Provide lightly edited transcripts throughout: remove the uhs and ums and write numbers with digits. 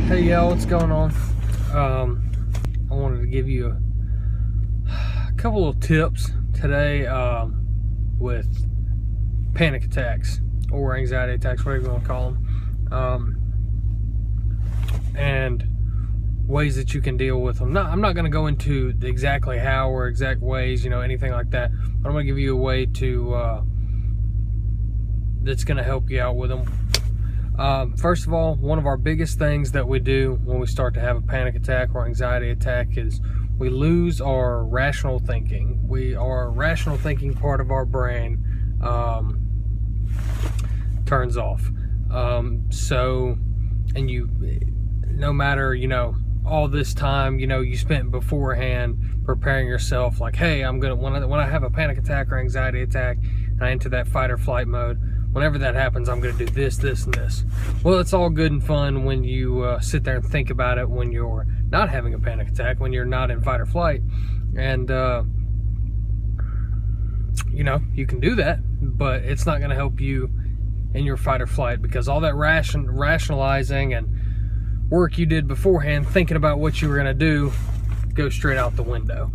Hey y'all, what's going on? I wanted to give you a couple of tips today with panic attacks or anxiety attacks, whatever you want to call them, and ways that you can deal with them. I'm not going to go into exactly how or exact ways, anything like that, but I'm going to give you a way to that's going to help you out with them. First of all, one of our biggest things that we do when we start to have a panic attack or anxiety attack is we lose our rational thinking. Our rational thinking part of our brain turns off. No matter, all this time, you spent beforehand preparing yourself like, hey, when I have a panic attack or anxiety attack and I enter that fight or flight mode, whenever that happens, I'm going to do this, this, and this. Well, it's all good and fun when you sit there and think about it when you're not having a panic attack, when you're not in fight or flight. And, you can do that, but it's not going to help you in your fight or flight because all that rationalizing and work you did beforehand, thinking about what you were going to do, goes straight out the window.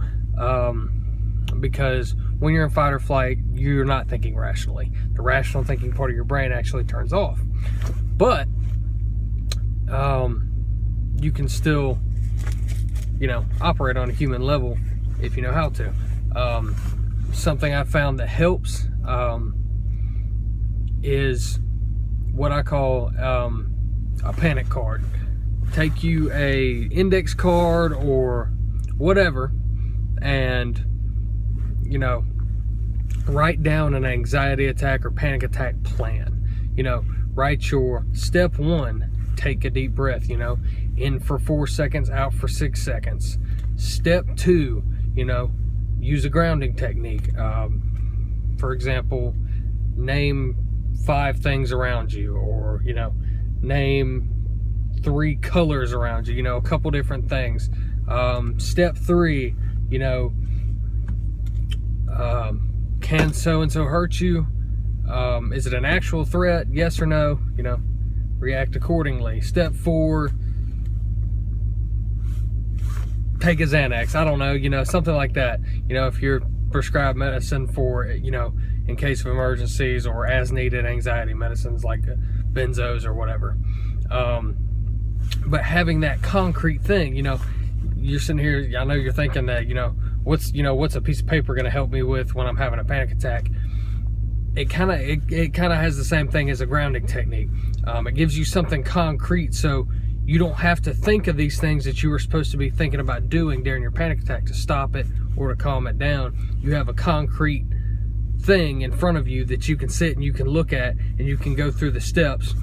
Because when you're in fight or flight, you're not thinking rationally. The rational thinking part of your brain actually turns off. But you can still, operate on a human level if you know how to. Something I found that helps is what I call a panic card. Take you a index card or whatever and write down an anxiety attack or panic attack plan. Write your step 1, take a deep breath, in for 4 seconds, out for 6 seconds. Step 2, use a grounding technique. For example, name 5 things around you, or, name 3 colors around you, a couple different things. Step 3, can so-and-so hurt you? Is it an actual threat? Yes or no? React accordingly. Step 4, take a Xanax. I don't know, something like that. If you're prescribed medicine for, in case of emergencies or as needed anxiety medicines like benzos or whatever. But having that concrete thing, you're sitting here, I know you're thinking that, what's a piece of paper going to help me with when I'm having a panic attack? It kind of has the same thing as a grounding technique. It gives you something concrete, so you don't have to think of these things that you were supposed to be thinking about doing during your panic attack to stop it or to calm it down. You have a concrete thing in front of you that you can sit and you can look at and you can go through the steps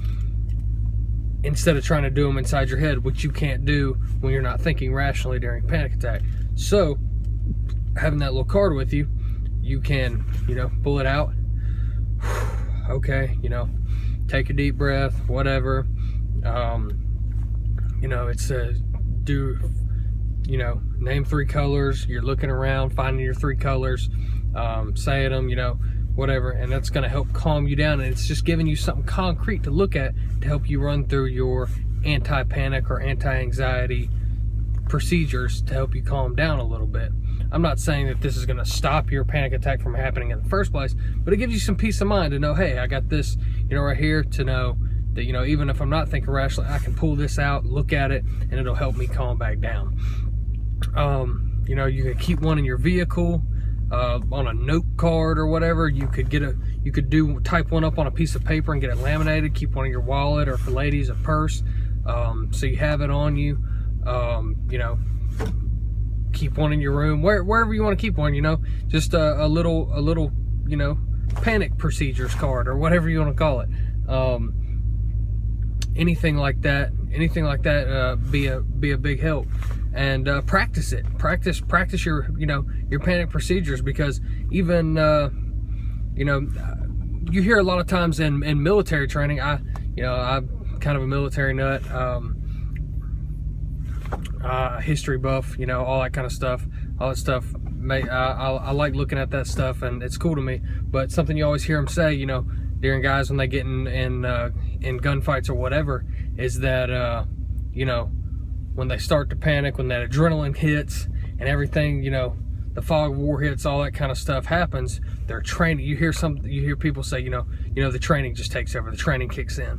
instead of trying to do them inside your head, which you can't do when you're not thinking rationally during a panic attack. So having that little card with you, you can, pull it out. Okay, take a deep breath, whatever. It's name 3 colors. You're looking around, finding your 3 colors, saying them, whatever, and that's going to help calm you down. And it's just giving you something concrete to look at to help you run through your anti-panic or anti-anxiety procedures to help you calm down a little bit. I'm not saying that this is going to stop your panic attack from happening in the first place, but it gives you some peace of mind to know, hey, I got this, right here, to know that, even if I'm not thinking rationally, I can pull this out, look at it, and it'll help me calm back down. You can keep one in your vehicle, on a note card or whatever. You could type one up on a piece of paper and get it laminated, keep one in your wallet, or for ladies, a purse, so you have it on you. Keep one in your room, wherever you want to keep one, just a little panic procedures card or whatever you want to call it. Anything like that be a big help. And practice it. Practice your your panic procedures, because even you hear a lot of times in military training. I'm kind of a military nut. History buff, all that kind of stuff. All that stuff, I like looking at that stuff, and it's cool to me. But something you always hear them say, during guys when they get in gunfights or whatever, is that you know, when they start to panic, when that adrenaline hits and everything, you know, the fog of war hits, all that kind of stuff happens, they're training. You hear people say, you know, the training just takes over, the training kicks in.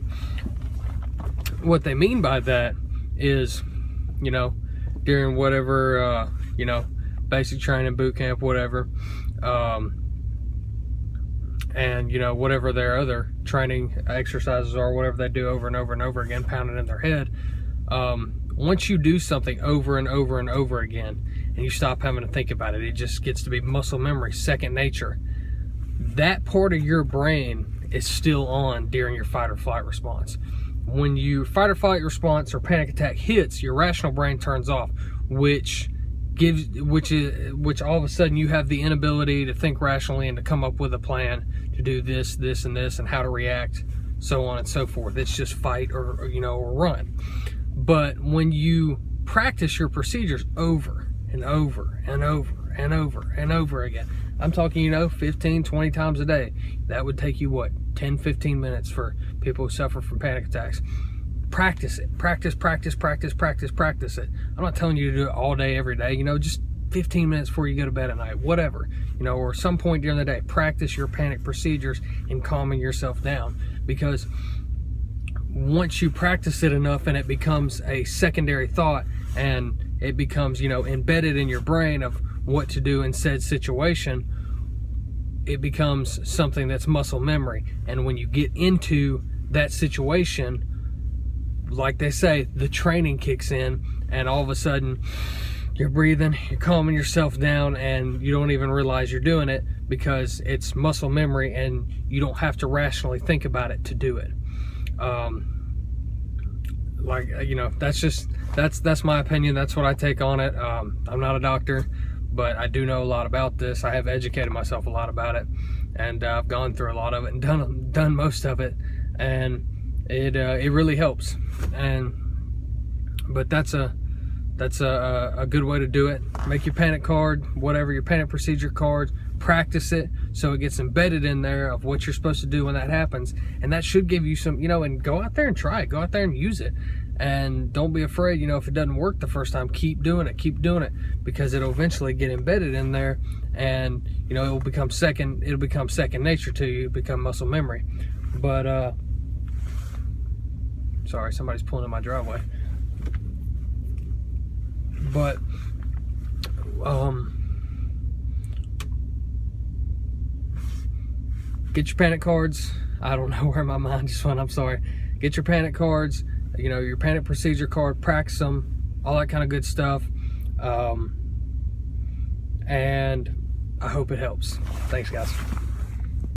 What they mean by that is, you know, during whatever, you know, basic training, boot camp, whatever, and, you know, whatever their other training exercises are, whatever they do over and over and over again, pounding in their head, once you do something over and over and over again, and you stop having to think about it, it just gets to be muscle memory, second nature. That part of your brain is still on during your fight or flight response. When your fight or flight response or panic attack hits, your rational brain turns off, which all of a sudden you have the inability to think rationally and to come up with a plan to do this, this, and this, and how to react, so on and so forth. It's just fight or you know, or run. But when you practice your procedures over and over and over and over and over again, I'm talking, you know, 15, 20 times a day, that would take you, what, 10, 15 minutes for people who suffer from panic attacks. Practice it. Practice it. I'm not telling you to do it all day, every day, you know, just 15 minutes before you go to bed at night, whatever, you know, or some point during the day. Practice your panic procedures and calming yourself down, because once you practice it enough and it becomes a secondary thought and it becomes, you know, embedded in your brain of what to do in said situation, it becomes something that's muscle memory. And when you get into that situation, like they say, the training kicks in, and all of a sudden you're breathing, you're calming yourself down, and you don't even realize you're doing it because it's muscle memory and you don't have to rationally think about it to do it. Like, you know, that's my opinion. That's what I take on it. I'm not a doctor, but I do know a lot about this. I have educated myself a lot about it, and I've gone through a lot of it and done most of it, and it really helps. But that's a good way to do it. Make your panic card, whatever, your panic procedure card, practice it so it gets embedded in there of what you're supposed to do when that happens. And that should give you some, you know, and go out there and try it. Go out there and use it. And don't be afraid, you know, if it doesn't work the first time, keep doing it, because it'll eventually get embedded in there, and, you know, it'll become second nature to you, become muscle memory. But, sorry, somebody's pulling in my driveway. But, get your panic cards. I don't know where my mind just went, I'm sorry. Get your panic cards, you know, your panic procedure card, practice them, all that kind of good stuff. And I hope it helps. Thanks, guys.